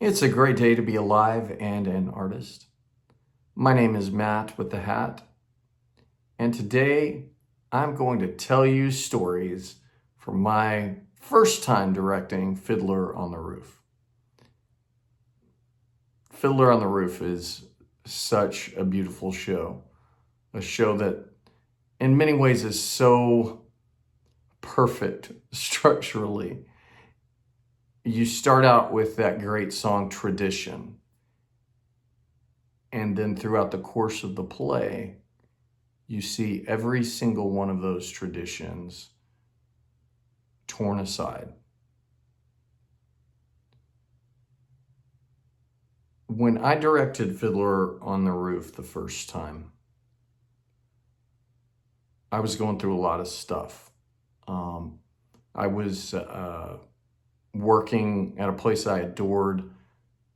It's a great day to be alive and an artist. My name is Matt with the Hat, and today I'm going to tell you stories from my first time directing Fiddler on the Roof. Fiddler on the Roof is such a beautiful show, a show that in many ways is so perfect structurally. You start out with that great song, Tradition. And then throughout the course of the play, you see every single one of those traditions torn aside. When I directed Fiddler on the Roof the first time, I was going through a lot of stuff. I was working at a place I adored.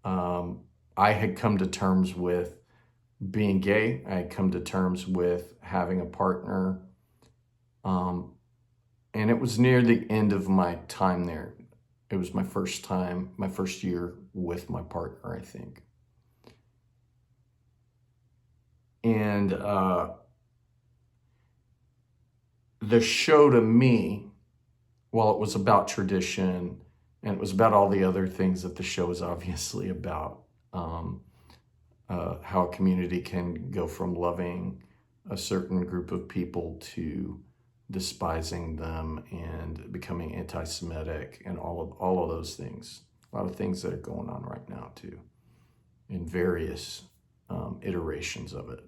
I had come to terms with being gay. I had come to terms with having a partner. And it was near the end of my time there. It was my first year with my partner, I think. And the show to me, while it was about tradition, and it was about all the other things that the show is obviously about, how a community can go from loving a certain group of people to despising them and becoming anti-Semitic and all of those things. A lot of things that are going on right now too, in various iterations of it.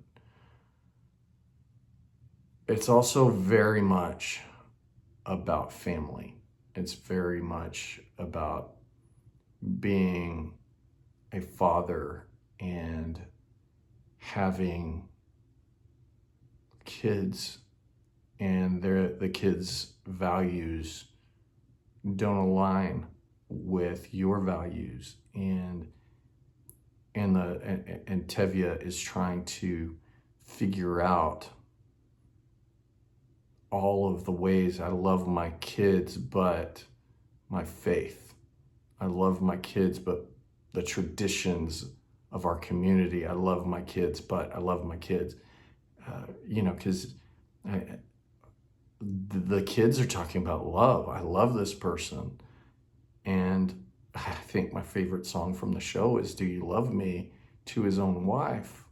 It's also very much about family. It's very much about being a father and having kids, and the kids' values don't align with your values, and Tevye is trying to figure out all of the ways I love my kids, but my faith. I love my kids, but the traditions of our community. I love my kids, but I love my kids. Because the kids are talking about love. I love this person. And I think my favorite song from the show is Do You Love Me, to his own wife,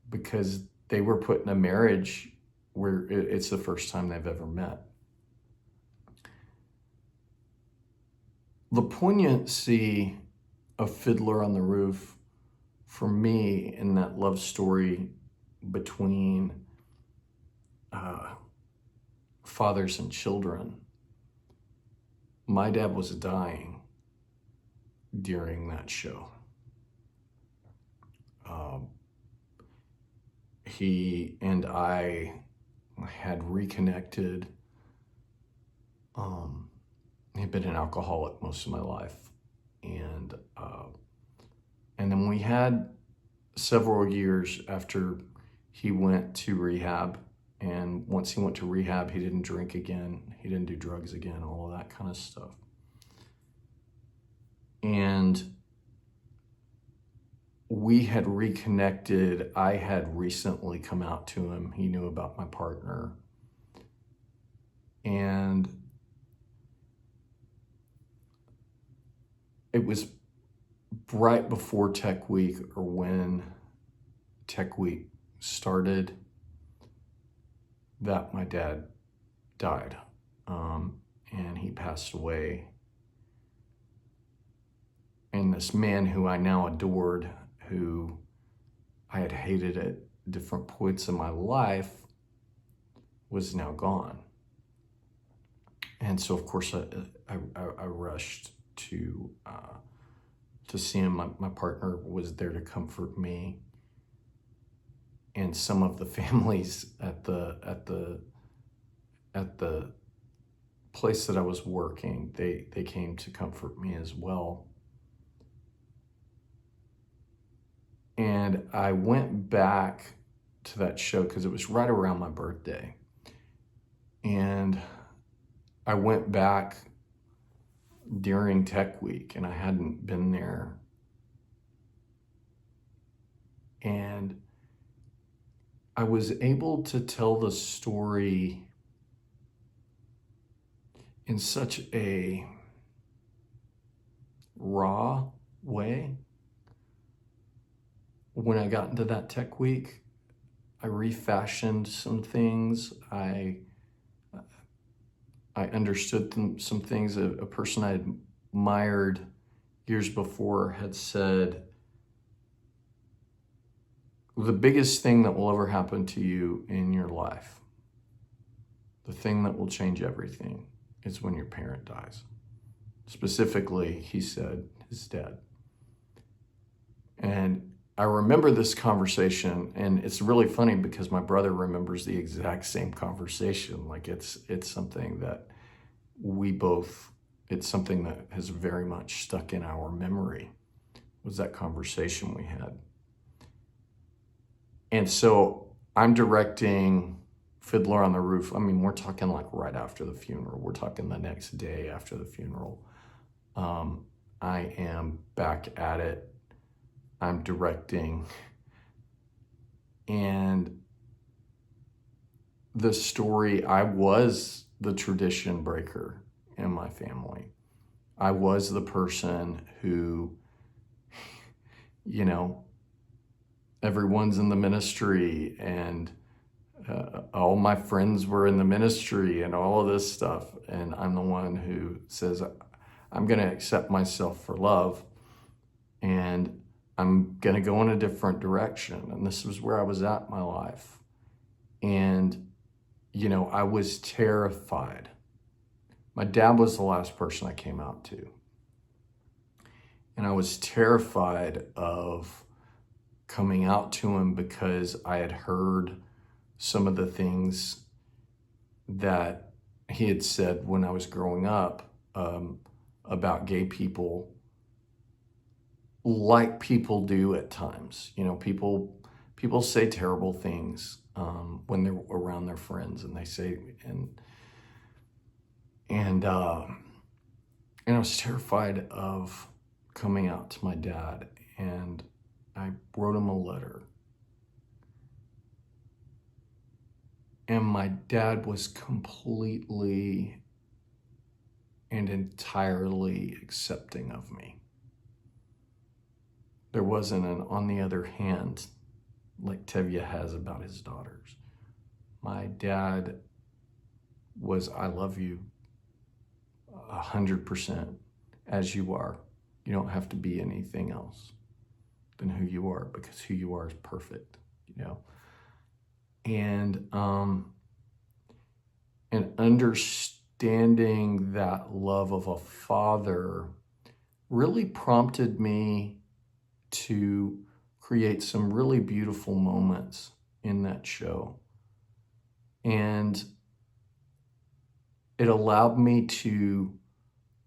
because they were put in a marriage where it's the first time they've ever met. The poignancy of Fiddler on the Roof, for me, in that love story between fathers and children, my dad was dying during that show. He and I had reconnected. He'd been an alcoholic most of my life, and then we had several years after he went to rehab. And once he went to rehab, he didn't drink again. He didn't do drugs again, all of that kind of stuff. And we had reconnected. I had recently come out to him. He knew about my partner. And it was right before Tech Week, or when Tech Week started, that my dad died, and he passed away. And this man who I now adored, who I had hated at different points in my life, was now gone. And so, of course, I rushed to see him. My partner was there to comfort me. And some of the families at the place that I was working, they came to comfort me as well. And I went back to that show because it was right around my birthday. And I went back during Tech Week, and I hadn't been there And I was able to tell the story in such a raw way. When I got into that tech week, I refashioned some things. I understood some things. A person I admired years before had said, the biggest thing that will ever happen to you in your life, the thing that will change everything, is when your parent dies. Specifically, he said his dad. And I remember this conversation, and it's really funny because my brother remembers the exact same conversation. Like it's something that it's something that has very much stuck in our memory, was that conversation we had. And so I'm directing Fiddler on the Roof. I mean, we're talking like right after the funeral. We're talking the next day after the funeral. I am back at it. I'm directing. And the story, I was the tradition breaker in my family. I was the person who, you know, everyone's in the ministry, and all my friends were in the ministry and all of this stuff. And I'm the one who says, I'm going to accept myself for love, and I'm going to go in a different direction. And this was where I was at in my life. And, you know, I was terrified. My dad was the last person I came out to. And I was terrified of coming out to him because I had heard some of the things that he had said when I was growing up about gay people, like people do at times. You know, people say terrible things when they're around their friends, and they say, and I was terrified of coming out to my dad, and I wrote him a letter. And my dad was completely and entirely accepting of me. There wasn't an on the other hand like Tevye has about his daughters. My dad was, I love you 100% as you are. You don't have to be anything else than who you are, because who you are is perfect, you know. And understanding that love of a father really prompted me to create some really beautiful moments in that show. And it allowed me to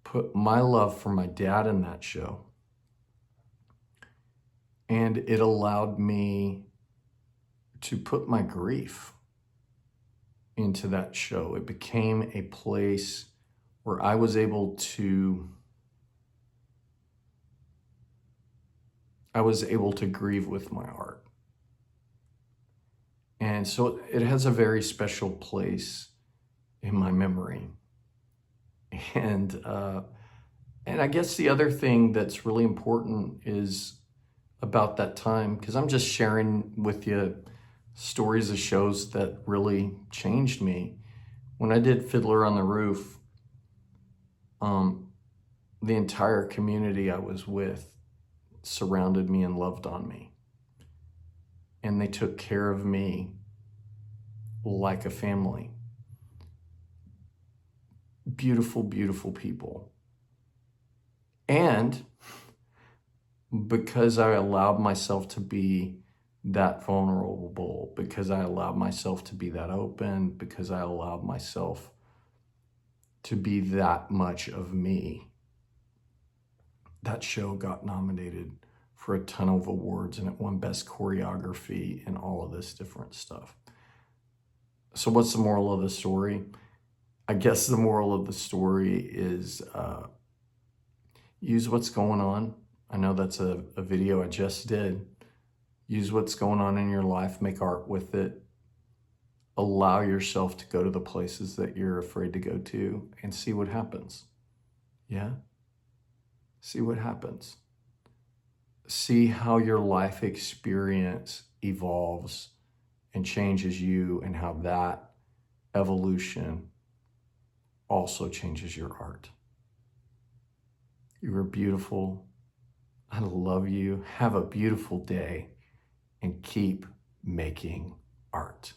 put my love for my dad in that show. And it allowed me to put my grief into that show. It became a place where I was able to grieve with my art. And so it has a very special place in my memory. And I guess the other thing that's really important is about that time, because I'm just sharing with you stories of shows that really changed me. When I did Fiddler on the Roof, the entire community I was with surrounded me and loved on me. And they took care of me like a family. Beautiful, beautiful people. And because I allowed myself to be that vulnerable, because I allowed myself to be that open, because I allowed myself to be that much of me, that show got nominated for a ton of awards, and it won Best Choreography and all of this different stuff. So what's the moral of the story? I guess the moral of the story is use what's going on. I know that's a video I just did, Use what's going on in your life, make art with it. Allow yourself to go to the places that you're afraid to go to and see what happens. Yeah? See what happens. See how your life experience evolves and changes you, and how that evolution also changes your art. You are beautiful. I love you. Have a beautiful day and keep making art.